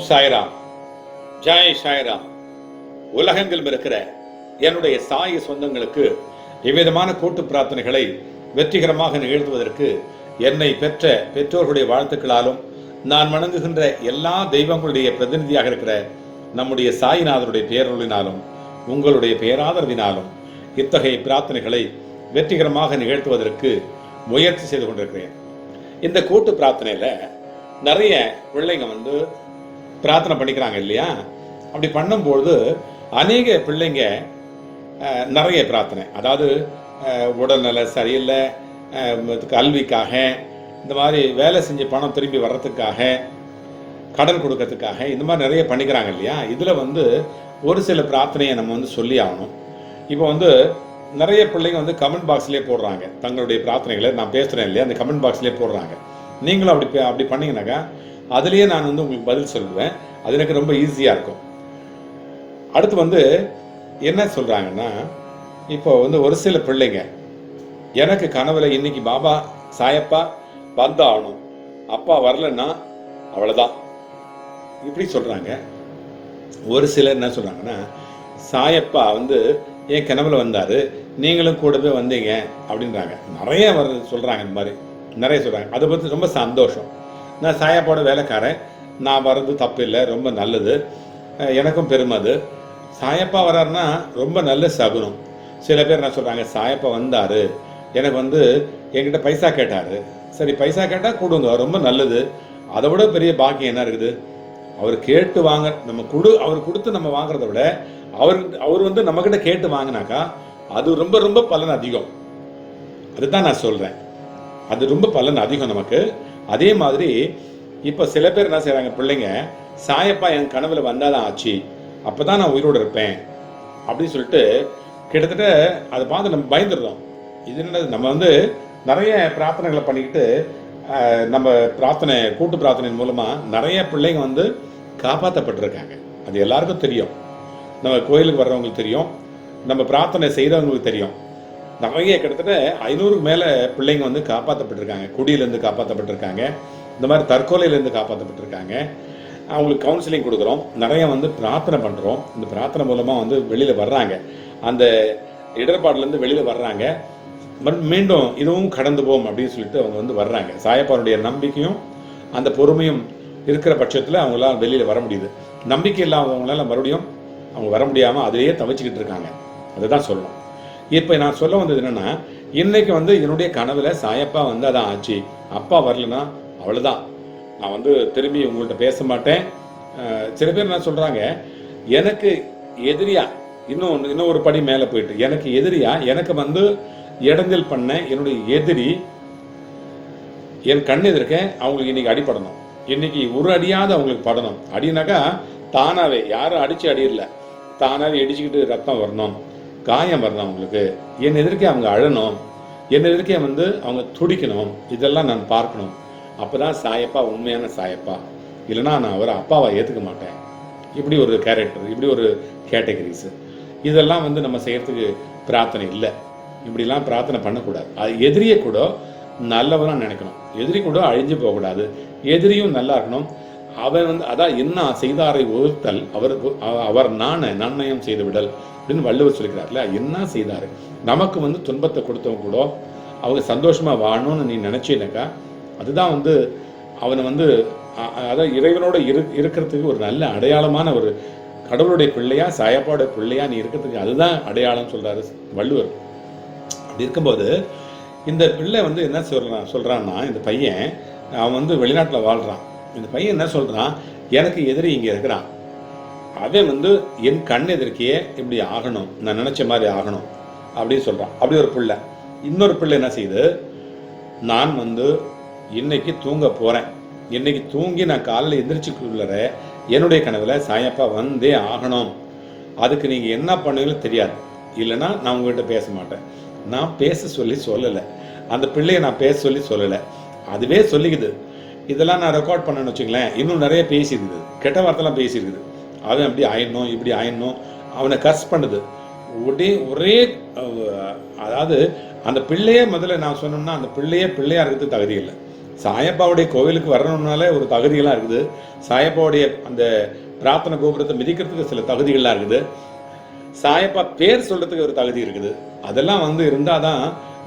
சாய்ராம், ஜெய் சாய்ராம். உலகெங்கிலும் இருக்கிற என்னுடைய சாய சொந்தங்களுக்கு இவ்விதமான கூட்டு பிரார்த்தனைகளை வெற்றிகரமாக நிகழ்த்துவதற்கு என்னை பெற்ற பெற்றோர்களுடைய வாழ்த்துக்களாலும் நான் வணங்குகின்ற எல்லா தெய்வங்களுடைய பிரதிநிதியாக இருக்கிற நம்முடைய சாய்நாதருடைய பேரொழினாலும் உங்களுடைய பேராதரவினாலும் இத்தகைய பிரார்த்தனைகளை வெற்றிகரமாக நிகழ்த்துவதற்கு முயற்சி செய்து கொண்டிருக்கிறேன். இந்த கூட்டு பிரார்த்தனையில நிறைய பிள்ளைங்க பிரார்த்தனை பண்ணிக்கிறாங்க இல்லையா? அப்படி பண்ணும்பொழுது அநேக பிள்ளைங்க நிறைய பிரார்த்தனை, அதாவது உடல்நல சரியில்லை, கல்விக்காக, இந்த மாதிரி வேலை செஞ்சு பணம் திரும்பி வர்றதுக்காக, கடன் கொடுக்கறதுக்காக, இந்த மாதிரி நிறைய பண்ணிக்கிறாங்க இல்லையா? இதில் ஒரு சில பிரார்த்தனையை நம்ம சொல்லி ஆகணும். இப்போ நிறைய பிள்ளைங்க கமெண்ட் பாக்ஸ்லேயே போடுறாங்க தங்களுடைய பிரார்த்தனைகளை. நான் பேசுகிறேன் இல்லையா, அந்த கமெண்ட் பாக்ஸ்லேயே போடுறாங்க. நீங்களும் அப்படி பண்ணிங்கனாக்கா அதுலேயே நான் உங்களுக்கு பதில் சொல்லுவேன். அது எனக்கு ரொம்ப ஈஸியாக இருக்கும். அடுத்து என்ன சொல்கிறாங்கன்னா, இப்போ ஒரு சில பிள்ளைங்க எனக்கு கனவுல இன்னைக்கு பாபா சாயப்பா வந்தாகணும், அப்பா வரலன்னா அவ்வளோதான், இப்படி சொல்கிறாங்க. ஒரு சிலர் என்ன சொல்கிறாங்கன்னா, சாயப்பா என் கனவுல வந்தார், நீங்களும் கூடவே வந்தீங்க அப்படின்றாங்க. நிறைய சொல்கிறாங்க, இந்த மாதிரி நிறைய சொல்கிறாங்க. அதை பற்றி ரொம்ப சந்தோஷம். நான் சாயப்பாவோட வேலைக்காரன், நான் வர்றது தப்பு இல்லை, ரொம்ப நல்லது, எனக்கும் பெருமை. அது சாயப்பா வர்றாருன்னா ரொம்ப நல்ல சகுனம். சில பேர் என்ன சொல்கிறாங்க, சாயப்பா வந்தார், எனக்கு என்கிட்ட பைசா கேட்டார். சரி, பைசா கேட்டால் கொடுங்க, ரொம்ப நல்லது. அதை விட பெரிய பாக்கியம் என்ன இருக்குது? அவர் கேட்டு வாங்க, நம்ம அவர் கொடுத்து நம்ம வாங்குறத விட அவர் நம்மக்கிட்ட கேட்டு வாங்கினாக்கா அது ரொம்ப ரொம்ப பலன் அதிகம். அதுதான் நான் சொல்கிறேன், அது ரொம்ப பலன் அதிகம் நமக்கு. அதே மாதிரி இப்போ சில பேர் என்ன செய்கிறாங்க, பிள்ளைங்க சாயப்பா என் கனவுல வந்தாதான் ஆச்சு, அப்போ தான் நான் உயிரோடு இருப்பேன் அப்படின்னு சொல்லிட்டு கிட்டத்தட்ட அதை பார்த்து நம்ம பயந்துடுறோம். இது என்ன, நம்ம நிறைய பிரார்த்தனைகளை பண்ணிக்கிட்டு நம்ம கூட்டு பிரார்த்தனை மூலமாக நிறைய பிள்ளைங்க காப்பாற்றப்பட்டிருக்காங்க. அது எல்லாருக்கும் தெரியும். நம்ம கோயிலுக்கு வர்றவங்களுக்கு தெரியும், நம்ம பிரார்த்தனை செய்கிறவங்களுக்கு தெரியும். நிறைய கிட்டத்தட்ட 500க்கு மேலே பிள்ளைங்க காப்பாற்றப்பட்டிருக்காங்க. குடியிலேருந்து காப்பாற்றப்பட்டிருக்காங்க, இந்த மாதிரி தற்கொலையிலேருந்து காப்பாற்றப்பட்டிருக்காங்க. அவங்களுக்கு கவுன்சிலிங் கொடுக்குறோம், நிறைய பிரார்த்தனை பண்ணுறோம். இந்த பிரார்த்தனை மூலமாக வெளியில் வர்றாங்க, அந்த இடர்பாடுலேருந்து வெளியில் வர்றாங்க. மீண்டும் இதுவும் கடந்து போகும் அப்படின்னு சொல்லிட்டு அவங்க வர்றாங்க. சாயப்பாருடைய நம்பிக்கையும் அந்த பொறுமையும் இருக்கிற பட்சத்தில் அவங்களால வெளியில் வர முடியுது. நம்பிக்கை இல்லாதவங்களால மறுபடியும் அவங்க வர முடியாமல் அதிலேயே தவிச்சுக்கிட்டு இருக்காங்க. அதை தான் சொல்லணும். இப்போ நான் சொல்ல வந்தது என்னென்னா, இன்னைக்கு என்னுடைய கனவுல சாயப்பா அதான் ஆச்சு, அப்பா வரலன்னா அவ்வளோதான், நான் திரும்பி உங்கள்கிட்ட பேச மாட்டேன். சில பேர் என்ன சொல்கிறாங்க, எனக்கு எதிரியா இன்னும் ஒரு படி மேலே போயிட்டு, எனக்கு எதிரியா எனக்கு இடஞ்சல் பண்ண என்னுடைய எதிரி என் கண் எதிர்க்க அவங்களுக்கு இன்னைக்கு அடிப்படணும், இன்னைக்கு ஒரு அடியாவது அவங்களுக்கு படணும். அடினாக்கா தானாவே, யாரும் அடிச்சு அடியில்லை, தானாவே இடிச்சுக்கிட்டு ரத்தம் வரணும், காயம் வரணும் அவங்களுக்கு, என் எதிர்க்கே அவங்க அழணும், என் எதிர்க்கே அவங்க துடிக்கணும். இதெல்லாம் நான் பார்க்கணும். அப்போதான் சாயப்பா உண்மையான சாயப்பா, இல்லைன்னா நான் அவரை அப்பாவை ஏற்றுக்க மாட்டேன். இப்படி ஒரு கேரக்டர், இப்படி ஒரு கேட்டகரிஸ், இதெல்லாம் நம்ம செய்யறதுக்கு பிரார்த்தனை இல்லை. இப்படிலாம் பிரார்த்தனை பண்ணக்கூடாது. அது எதிரியை கூட நல்லவனா நினைக்கணும், எதிரி கூட அழிஞ்சு போகக்கூடாது, எதிரியும் நல்லா இருக்கணும். அவன் அதான் என்ன செய்தாரை ஒருத்தல் அவர் நன்னயம் செய்து விடல் அப்படின்னு வள்ளுவர் சொல்லிக்கிறார்ல. என்ன செய்தாரு, நமக்கு துன்பத்தை கொடுத்தவங்க கூட அவங்க சந்தோஷமா வாழணும்னு நீ நினைச்சீனாக்கா அதுதான் அவனை அதான் இறைவனோட இருக்கிறதுக்கு ஒரு நல்ல அடையாளமான ஒரு கடவுளுடைய பிள்ளையா, சாயப்பாவுடைய பிள்ளையா நீ இருக்கிறதுக்கு அதுதான் அடையாளம் சொல்றாரு வள்ளுவர். அப்படி இருக்கும்போது இந்த பிள்ளை என்ன சொல்றான்னா, இந்த பையன் அவன் வெளிநாட்டில் வாழ்றான். இந்த பையன் என்ன சொல்றான், எனக்கு எதிரி இங்கே இருக்கிறான், அவன் என் கண் எதிர்க்கையே இப்படி ஆகணும், நான் நினைச்ச மாதிரி ஆகணும் அப்படின்னு சொல்றான். அப்படி ஒரு பிள்ளை. இன்னொரு பிள்ளை என்ன செய்யுது, நான் இன்னைக்கு தூங்க போறேன், இன்னைக்கு தூங்கி நான் காலையில் எந்திரிச்சுக்குள்ளற என்னுடைய கனவுல சாயப்பா வந்தே ஆகணும், அதுக்கு நீங்க என்ன பண்ணுவீங்களோ தெரியாது, இல்லைன்னா நான் உங்ககிட்ட பேச மாட்டேன். நான் பேச சொல்லலை, அந்த பிள்ளைய நான் பேச சொல்லலை, அதுவே சொல்லிக்குது. இதெல்லாம் நான் ரெக்கார்ட் பண்ணேன்னு வச்சுங்களேன், இன்னும் நிறைய பேசியிருக்குது, கெட்ட வார்த்தைலாம் பேசியிருக்குது. அவன் அப்படி ஆயிடணும், இப்படி ஆயிடணும், அவனை கர்ஸ் பண்ணுது. ஒரே அதாவது அந்த பிள்ளையே முதல்ல நான் சொன்னோம்னா அந்த பிள்ளையா இருக்கிறதுக்கு தகுதி இல்லை. சாயப்பாவுடைய கோவிலுக்கு வரணும்னாலே ஒரு தகுதிகள்லாம் இருக்குது. சாயப்பாவுடைய அந்த பிரார்த்தனை கோபுரத்தை மிதிக்கிறதுக்கு சில தகுதிகள்லாம் இருக்குது. சாயப்பா பேர் சொல்றதுக்கு ஒரு தகுதி இருக்குது. அதெல்லாம் வந்து இருந்தால் தான்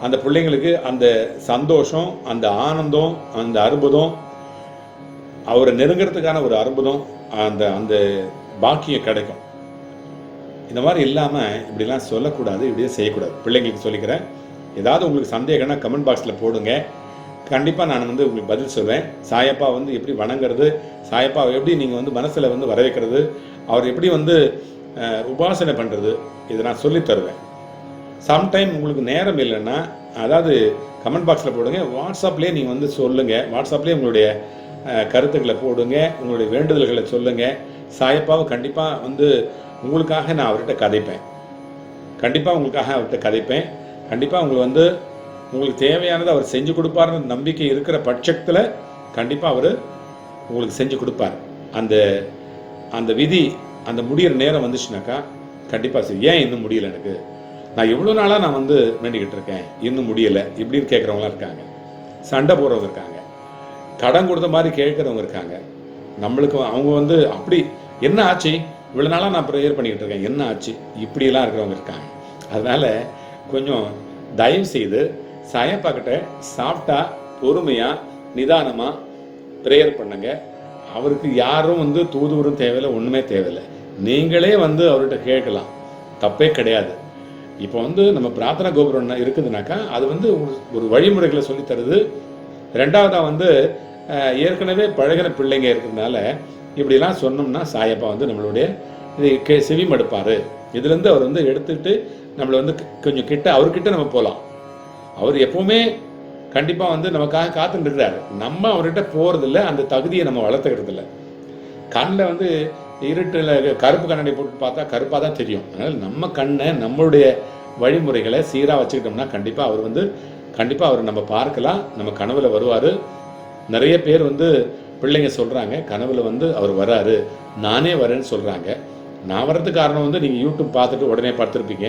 அந்த பிள்ளைங்களுக்கு அந்த சந்தோஷம், அந்த ஆனந்தம், அந்த அற்புதம், அவரை நெருங்கிறதுக்கான ஒரு அற்புதம், அந்த அந்த பாக்கியம் கிடைக்கும். இந்த மாதிரி இல்லாமல் இப்படிலாம் சொல்லக்கூடாது, இப்படியே செய்யக்கூடாது. பிள்ளைங்களுக்கு சொல்லிக்கிறேன். ஏதாவது உங்களுக்கு சந்தேகம்னா கமெண்ட் பாக்ஸில் போடுங்க. கண்டிப்பாக நான் வந்து உங்களுக்கு பதில் சொல்வேன். சாயப்பா வந்து எப்படி வணங்குறது, சாயப்பாவை எப்படி நீங்கள் வந்து மனசில் வந்து வர வைக்கிறது, அவர் எப்படி வந்து உபாசனை பண்ணுறது, இதை நான் சொல்லித் தருவேன். சம்டைம் உங்களுக்கு நேரம் இல்லைன்னா, அதாவது கமெண்ட் பாக்ஸில் போடுங்க. வாட்ஸ்அப்லேயே நீங்கள் வந்து சொல்லுங்கள். வாட்ஸ்அப்லேயே உங்களுடைய கருத்துக்களை போடுங்க, உங்களுடைய வேண்டுதல்களை சொல்லுங்கள். சாயப்பாவை கண்டிப்பாக வந்து உங்களுக்காக நான் அவர்கிட்ட கதைப்பேன். கண்டிப்பாக உங்களுக்காக அவர்கிட்ட கதைப்பேன். கண்டிப்பாக உங்களுக்கு தேவையானதை அவர் செஞ்சு கொடுப்பாருன்னு நம்பிக்கை இருக்கிற பட்சத்தில் கண்டிப்பாக அவர் உங்களுக்கு செஞ்சு கொடுப்பார். அந்த அந்த விதி அந்த முடிகிற நேரம் வந்துச்சுனாக்கா கண்டிப்பாக சரி. ஏன் இன்னும் முடியலை, எனக்கு நான் எவ்வளோ நாளாக நான் வந்து வேண்டிக்கிட்டு இருக்கேன், இன்னும் முடியலை இப்படின்னு கேட்குறவங்களாம் இருக்காங்க. சண்டை போடுறவங்க இருக்காங்க, கடன் கொடுத்த மாதிரி கேட்குறவங்க இருக்காங்க. நம்மளுக்கு அவங்க வந்து அப்படி என்ன ஆச்சு, இவ்வளோ நாளாக நான் ப்ரேயர் பண்ணிக்கிட்டு இருக்கேன், என்ன ஆச்சு, இப்படியெல்லாம் இருக்கிறவங்க இருக்காங்க. அதனால் கொஞ்சம் தயவு செய்து சாயப்பாக்கிட்ட சாப்பிட்டா பொறுமையாக நிதானமாக ப்ரேயர் பண்ணுங்க. அவருக்கு யாரும் வந்து தூதுவரும் தேவையில்லை, ஒன்றுமே தேவையில்லை. நீங்களே வந்து அவர்கிட்ட கேட்கலாம், தப்பே கிடையாது. இப்போ வந்து நம்ம பிரார்த்தனை கோபுரம் இருக்குதுனாக்கா அது வந்து ஒரு வழிமுறைகளை சொல்லித்தருது. ரெண்டாவதாக வந்து ஏற்கனவே பழகின பிள்ளைங்க இருக்கிறதுனால இப்படிலாம் சொன்னோம்னா சாயப்பா வந்து நம்மளுடைய இது செவிமடுப்பார். இதுலேருந்து அவர் வந்து எடுத்துக்கிட்டு நம்மளை வந்து கொஞ்சம் கிட்ட அவர்கிட்ட நம்ம போகலாம். அவர் எப்பவுமே கண்டிப்பாக வந்து நமக்காக காத்துட்டு இருக்கிறாரு. நம்ம அவர்கிட்ட போகிறதில்ல, அந்த தகுதியை நம்ம வளர்த்துக்கிறது இல்லை. கண்ணில் வந்து இருட்டில் கருப்பு கண்ணாடி போட்டு பார்த்தா கருப்பாக தான் தெரியும். அதனால் நம்ம கண்ணை நம்மளுடைய வழிமுறைகளை சீராக வச்சுக்கிட்டோம்னா கண்டிப்பாக அவர் நம்ம பார்க்கலாம், நம்ம கனவுல வருவார். நிறைய பேர் வந்து பிள்ளைங்க சொல்கிறாங்க கனவுல வந்து அவர் வராரு, நானே வரேன்னு சொல்கிறாங்க. நான் வர்றதுக்கு காரணம் வந்து நீங்கள் யூடியூப் பார்த்துட்டு உடனே படுத்திருப்பீங்க.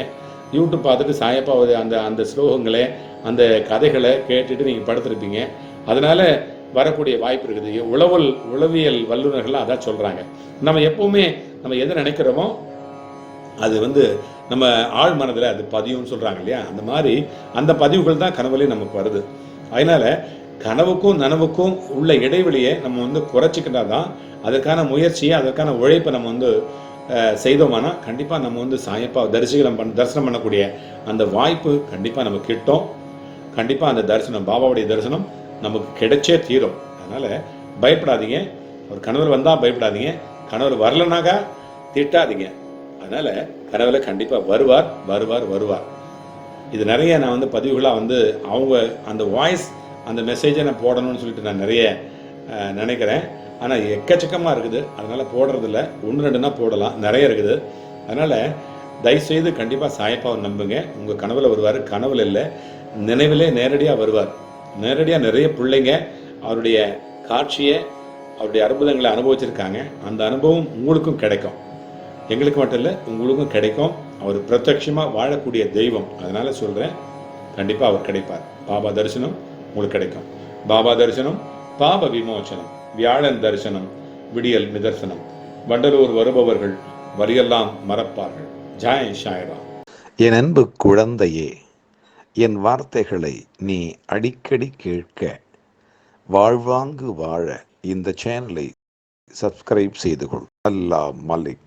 யூடியூப் பார்த்துட்டு சாயப்பா அந்த ஸ்லோகங்களை அந்த கதைகளை கேட்டுட்டு நீங்கள் படுத்திருப்பீங்க. அதனால் வரக்கூடிய வாய்ப்பு இருக்குது. உளவியல் வல்லுநர்கள்லாம் அதான் சொல்கிறாங்க. நம்ம எப்போவுமே நம்ம எதை நினைக்கிறோமோ அது வந்து நம்ம ஆழ் மனதில் அது பதிவுன்னு சொல்கிறாங்க இல்லையா, அந்த மாதிரி அந்த பதிவுகள் தான் கனவுலேயே நமக்கு வருது. அதனால் கனவுக்கும் நனவுக்கும் உள்ள இடைவெளியை நம்ம வந்து குறைச்சிக்கிட்டா தான் அதற்கான முயற்சியை அதற்கான உழைப்பை நம்ம வந்து செய்தோமானா கண்டிப்பாக நம்ம வந்து சாயப்பா தரிசனம் பண்ணக்கூடிய அந்த வாய்ப்பு கண்டிப்பாக நமக்கு கிட்டும். கண்டிப்பாக அந்த தரிசனம், பாபாவுடைய தரிசனம் நமக்கு கிடைச்சே தீரும். அதனால் பயப்படாதீங்க. ஒரு கனவுல வந்தால் பயப்படாதீங்க, கனவுல வரலனாக்கா திட்டாதீங்க. அதனால் கனவுல கண்டிப்பாக வருவார். இது நிறைய நான் வந்து பதிவுகளாக வந்து அவங்க அந்த வாய்ஸ் அந்த மெசேஜை நான் போடணும்னு சொல்லிட்டு நான் நிறைய நினைக்கிறேன். ஆனால் எக்கச்சக்கமாக இருக்குது, அதனால் போடுறதில்ல. 1-2னா போடலாம், நிறைய இருக்குது. அதனால் தயவுசெய்து கண்டிப்பாக சாயப்பாவை நம்புங்க. உங்கள் கனவுல வருவார், கனவுல இல்லை நினைவிலே நேரடியாக வருவார். நேரடியாக நிறைய பிள்ளைங்க அவருடைய காட்சியை அவருடைய அற்புதங்களை அனுபவிச்சிருக்காங்க. அந்த அனுபவம் உங்களுக்கும் கிடைக்கும், எங்களுக்கு மட்டும் இல்லை உங்களுக்கும் கிடைக்கும். அவர் பிரத்யட்சமாக வாழக்கூடிய தெய்வம். அதனால் சொல்கிறேன், கண்டிப்பாக அவர் கிடைப்பார். பாபா தரிசனம் உங்களுக்கு கிடைக்கும். பாபா தரிசனம் பாப விமோசனம், வியாழன் தரிசனம் விடியல் நிதர்சனம். வண்டலூர் வருபவர்கள் வரியெல்லாம் மறப்பார்கள். ஜெய் சாய்ராம். என் அன்பு குழந்தையே, என் வார்த்தைகளை நீ அடிக்கடி கேட்க, வாழ்வாங்கு வாழ இந்த சேனலை சப்ஸ்கிரைப் செய்து கொள். அல்லாஹ் மலிக்.